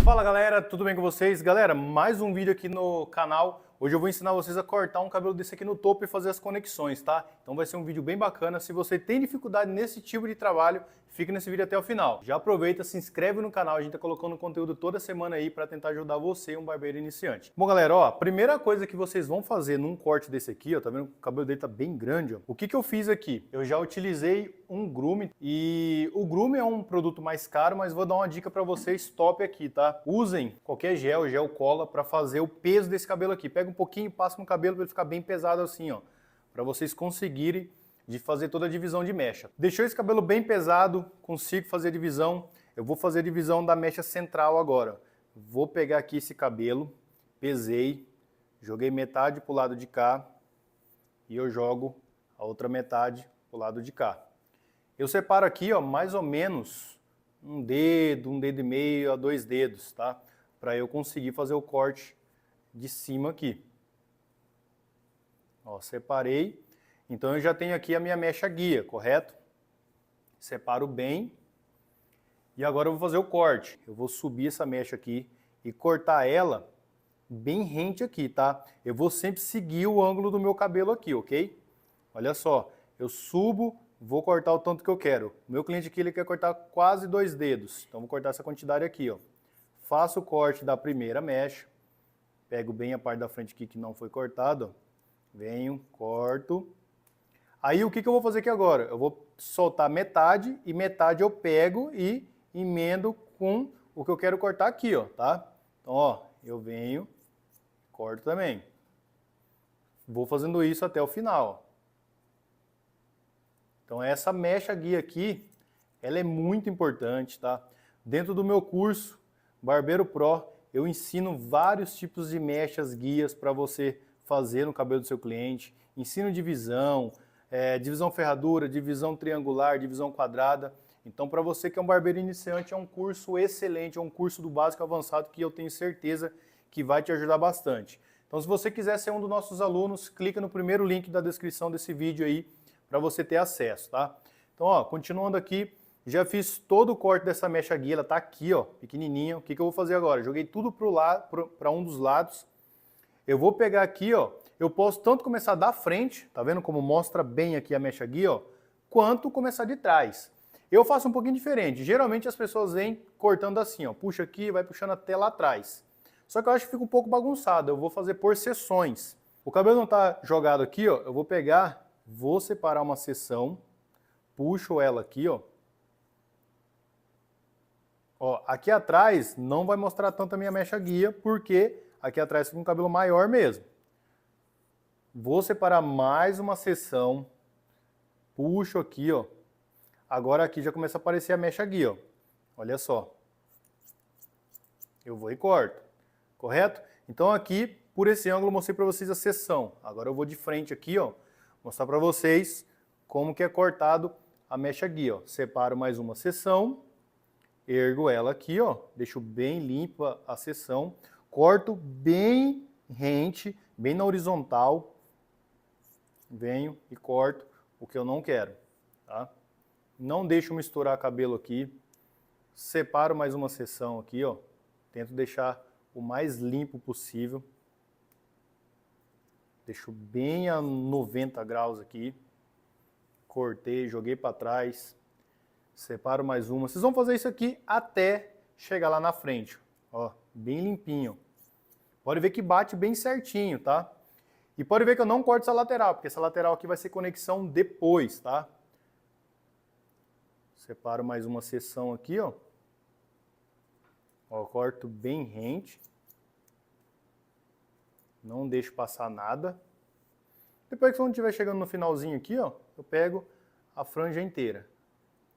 Fala galera, tudo bem com vocês? Galera, mais um vídeo aqui no canal. Hoje eu vou ensinar vocês a cortar um cabelo desse aqui no topo e fazer as conexões, tá? Então vai ser um vídeo bem bacana. Se você tem dificuldade nesse tipo de trabalho, fica nesse vídeo até o final. Já aproveita, se inscreve no canal, a gente tá colocando conteúdo toda semana aí para tentar ajudar você, um barbeiro iniciante. Bom galera, ó, a primeira coisa que vocês vão fazer num corte desse aqui, ó, tá vendo? O cabelo dele tá bem grande, ó. O que eu fiz aqui? Eu já utilizei um grooming e o grooming é um produto mais caro, mas vou dar uma dica para vocês top aqui, tá? Usem qualquer gel cola para fazer o peso desse cabelo aqui. Pega um pouquinho, passa no cabelo para ele ficar bem pesado assim, ó, para vocês conseguirem de fazer toda a divisão de mecha. Deixou esse cabelo bem pesado, consigo fazer a divisão. Eu vou fazer a divisão da mecha central agora. Vou pegar aqui esse cabelo, pesei, joguei metade pro lado de cá e eu jogo a outra metade pro lado de cá. Eu separo aqui, ó, mais ou menos um dedo e meio a 2 dedos, tá? Para eu conseguir fazer o corte de cima aqui. Ó, separei. Então eu já tenho aqui a minha mecha guia, correto? Separo bem. E agora eu vou fazer o corte. Eu vou subir essa mecha aqui e cortar ela bem rente aqui, tá? Eu vou sempre seguir o ângulo do meu cabelo aqui, ok? Olha só, eu subo, vou cortar o tanto que eu quero. O meu cliente aqui ele quer cortar quase 2 dedos. Então vou cortar essa quantidade aqui, ó. Faço o corte da primeira mecha. Pego bem a parte da frente aqui que não foi cortado, ó. Venho, corto. Aí o que eu vou fazer aqui agora? Eu vou soltar metade e metade eu pego e emendo com o que eu quero cortar aqui, ó, tá? Então, ó, eu venho, corto também. Vou fazendo isso até o final, ó. Então essa mecha guia aqui, ela é muito importante, tá? Dentro do meu curso Barbeiro Pro, eu ensino vários tipos de mechas guias para você fazer no cabelo do seu cliente. Ensino divisão, divisão ferradura, divisão triangular, divisão quadrada. Então para você que é um barbeiro iniciante, é um curso excelente, é um curso do básico avançado que eu tenho certeza que vai te ajudar bastante. Então se você quiser ser um dos nossos alunos, clica no primeiro link da descrição desse vídeo aí, para você ter acesso, tá? Então, ó, continuando aqui, já fiz todo o corte dessa mecha guia, ela tá aqui, ó, pequenininha. O que eu vou fazer agora? Joguei tudo para um dos lados. Eu vou pegar aqui, ó, eu posso tanto começar da frente, tá vendo como mostra bem aqui a mecha guia, ó, quanto começar de trás. Eu faço um pouquinho diferente. Geralmente as pessoas vêm cortando assim, ó, puxa aqui, vai puxando até lá atrás. Só que eu acho que fica um pouco bagunçado. Eu vou fazer por seções. O cabelo não tá jogado aqui, ó, eu vou pegar. Vou separar uma seção, puxo ela aqui, ó. Ó, aqui atrás não vai mostrar tanto a minha mecha guia, porque aqui atrás fica um cabelo maior mesmo. Vou separar mais uma seção, puxo aqui, ó. Agora aqui já começa a aparecer a mecha guia, ó. Olha só. Eu vou e corto, correto? Então aqui, por esse ângulo, eu mostrei para vocês a seção. Agora eu vou de frente aqui, ó. Mostrar para vocês como que é cortado a mecha guia, ó. Separo mais uma seção, ergo ela aqui, ó, deixo bem limpa a seção, corto bem rente, bem na horizontal, venho e corto o que eu não quero, tá? Não deixo misturar cabelo aqui, separo mais uma seção aqui, ó, tento deixar o mais limpo possível. Deixo bem a 90 graus aqui. Cortei, joguei para trás. Separo mais uma. Vocês vão fazer isso aqui até chegar lá na frente. Ó, bem limpinho. Pode ver que bate bem certinho, tá? E pode ver que eu não corto essa lateral, porque essa lateral aqui vai ser conexão depois, tá? Separo mais uma seção aqui, ó. Ó, corto bem rente. Não deixo passar nada. Depois que quando estiver chegando no finalzinho aqui, ó, eu pego a franja inteira.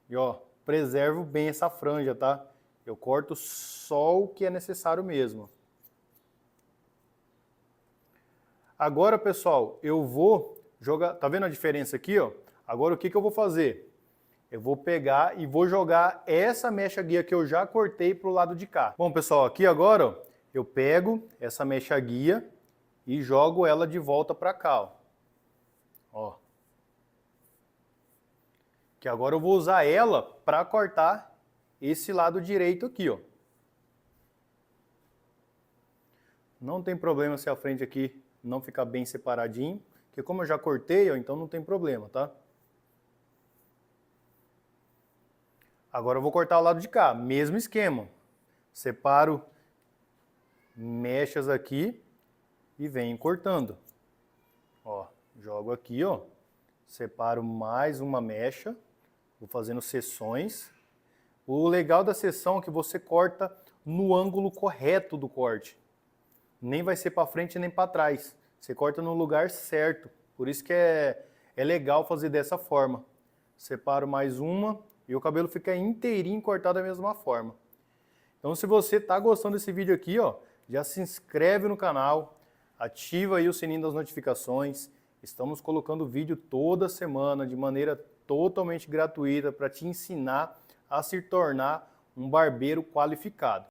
E ó, preservo bem essa franja, tá? Eu corto só o que é necessário mesmo. Agora, pessoal, eu vou jogar... Tá vendo a diferença aqui, ó? Agora o que eu vou fazer? Eu vou pegar e vou jogar essa mecha guia que eu já cortei pro lado de cá. Bom, pessoal, aqui agora, ó, eu pego essa mecha guia e jogo ela de volta para cá, ó. Ó. Que agora eu vou usar ela para cortar esse lado direito aqui, ó. Não tem problema se a frente aqui não ficar bem separadinho, porque como eu já cortei, ó, então não tem problema, tá? Agora eu vou cortar o lado de cá, mesmo esquema. Separo mechas aqui e venho cortando. Ó, jogo aqui, ó. Separo mais uma mecha, vou fazendo seções. O legal da seção é que você corta no ângulo correto do corte. Nem vai ser para frente nem para trás. Você corta no lugar certo. Por isso que é legal fazer dessa forma. Separo mais uma e o cabelo fica inteirinho cortado da mesma forma. Então se você está gostando desse vídeo aqui, ó, já se inscreve no canal, ativa aí o sininho das notificações. Estamos colocando vídeo toda semana de maneira totalmente gratuita para te ensinar a se tornar um barbeiro qualificado.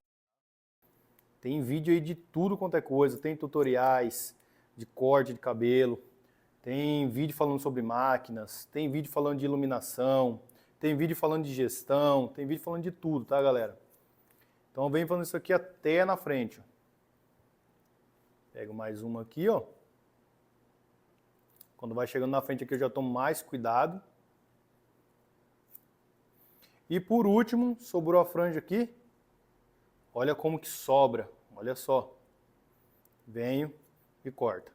Tem vídeo aí de tudo quanto é coisa, tem tutoriais de corte de cabelo, tem vídeo falando sobre máquinas, tem vídeo falando de iluminação, tem vídeo falando de gestão, tem vídeo falando de tudo, tá, galera? Então vem falando isso aqui até na frente. Ó. Pego mais uma aqui, ó. Quando vai chegando na frente aqui eu já tomo mais cuidado. E por último, sobrou a franja aqui. Olha como que sobra, olha só. Venho e corto.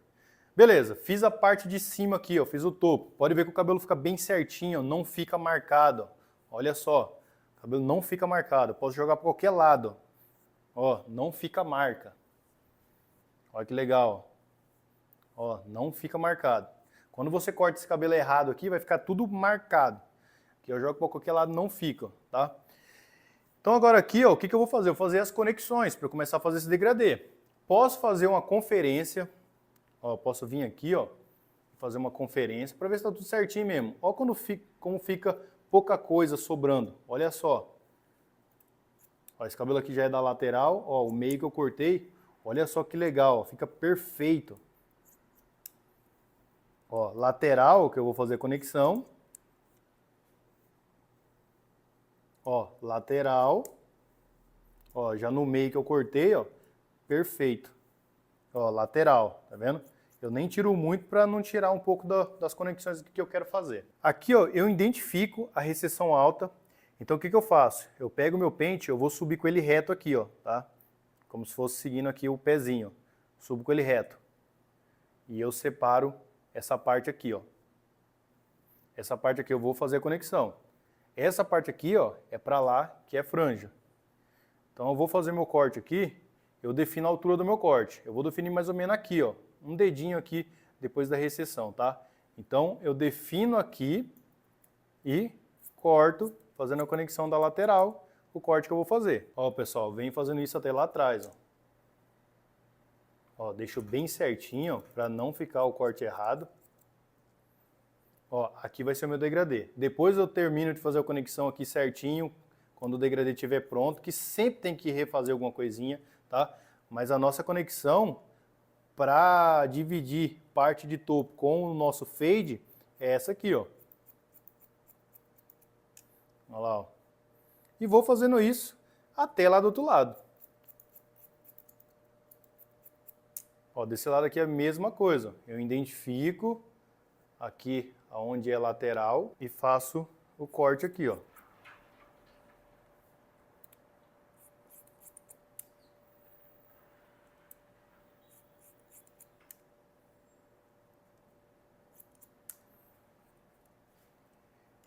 Beleza, fiz a parte de cima aqui, ó, fiz o topo. Pode ver que o cabelo fica bem certinho, ó, não fica marcado. Ó. Olha só, o cabelo não fica marcado. Eu posso jogar para qualquer lado. Ó, não fica marca. Olha que legal. Ó, não fica marcado. Quando você corta esse cabelo errado aqui, vai ficar tudo marcado. Aqui eu jogo para qualquer lado, não fica, tá? Então agora aqui, ó, o que eu vou fazer? Eu vou fazer as conexões para começar a fazer esse degradê. Posso fazer uma conferência, ó, posso vir aqui, ó, fazer uma conferência para ver se está tudo certinho mesmo. Ó como fica pouca coisa sobrando, olha só. Ó, esse cabelo aqui já é da lateral, ó, o meio que eu cortei, olha só que legal, ó, fica perfeito. Ó, lateral que eu vou fazer conexão. Ó, lateral, ó, já no meio que eu cortei, ó, perfeito. Ó, lateral, tá vendo? Eu nem tiro muito para não tirar um pouco das conexões que eu quero fazer. Aqui, ó, eu identifico a recessão alta, então o que eu faço? Eu pego o meu pente, eu vou subir com ele reto aqui, ó, tá? Como se fosse seguindo aqui o pezinho, ó. Subo com ele reto. E eu separo essa parte aqui, ó. Essa parte aqui eu vou fazer a conexão. Essa parte aqui, ó, é para lá, que é franja. Então eu vou fazer meu corte aqui, eu defino a altura do meu corte. Eu vou definir mais ou menos aqui, ó, um dedinho aqui depois da recessão, tá? Então eu defino aqui e corto, fazendo a conexão da lateral, o corte que eu vou fazer. Ó, pessoal, venho fazendo isso até lá atrás, ó. Ó, deixo bem certinho, para não ficar o corte errado. Ó, aqui vai ser o meu degradê. Depois eu termino de fazer a conexão aqui certinho, quando o degradê estiver pronto, que sempre tem que refazer alguma coisinha, tá? Mas a nossa conexão, para dividir parte de topo com o nosso fade, é essa aqui, ó. Olha lá, ó. E vou fazendo isso até lá do outro lado. Ó, desse lado aqui é a mesma coisa. Eu identifico aqui onde é lateral e faço o corte aqui, ó.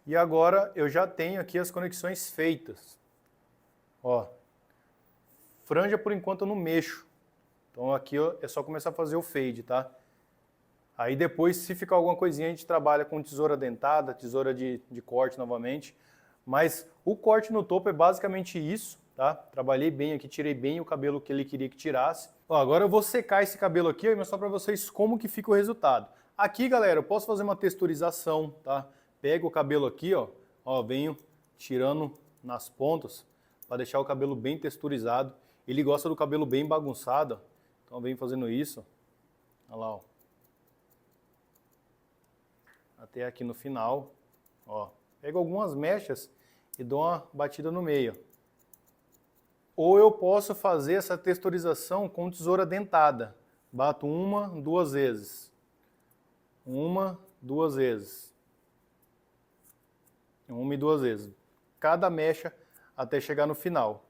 E agora eu já tenho aqui as conexões feitas. Ó, franja por enquanto eu não mexo. Então aqui ó, é só começar a fazer o fade, tá? Aí depois, se ficar alguma coisinha, a gente trabalha com tesoura dentada, tesoura de corte novamente. Mas o corte no topo é basicamente isso, tá? Trabalhei bem aqui, tirei bem o cabelo que ele queria que tirasse. Ó, agora eu vou secar esse cabelo aqui ó, e mostrar pra vocês como que fica o resultado. Aqui, galera, eu posso fazer uma texturização, tá? Pego o cabelo aqui, ó, venho tirando nas pontas para deixar o cabelo bem texturizado. Ele gosta do cabelo bem bagunçado, ó. Então venho fazendo isso. Olha lá, ó. Até aqui no final, ó. Pego algumas mechas e dou uma batida no meio. ou eu posso fazer essa texturização com tesoura dentada. Bato 1, 2 vezes. 1, 2 vezes. 1 e 2 vezes. Cada mecha até chegar no final.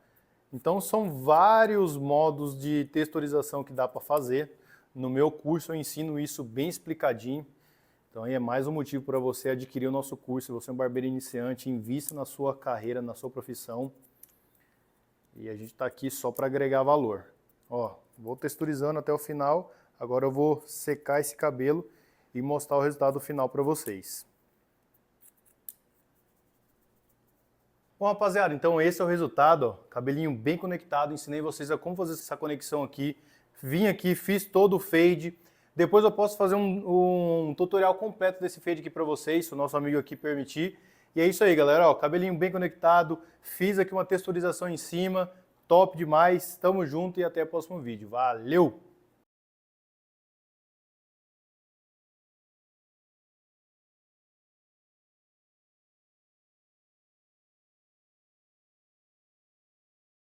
Então são vários modos de texturização que dá para fazer. No meu curso eu ensino isso bem explicadinho. Então aí é mais um motivo para você adquirir o nosso curso. Se você é um barbeiro iniciante, invista na sua carreira, na sua profissão. E a gente está aqui só para agregar valor. Ó, vou texturizando até o final. Agora eu vou secar esse cabelo e mostrar o resultado final para vocês. Bom, rapaziada, então esse é o resultado, ó, cabelinho bem conectado, ensinei vocês a como fazer essa conexão aqui, vim aqui, fiz todo o fade, depois eu posso fazer um tutorial completo desse fade aqui para vocês, se o nosso amigo aqui permitir, e é isso aí, galera, ó, cabelinho bem conectado, fiz aqui uma texturização em cima, top demais, tamo junto e até o próximo vídeo, valeu!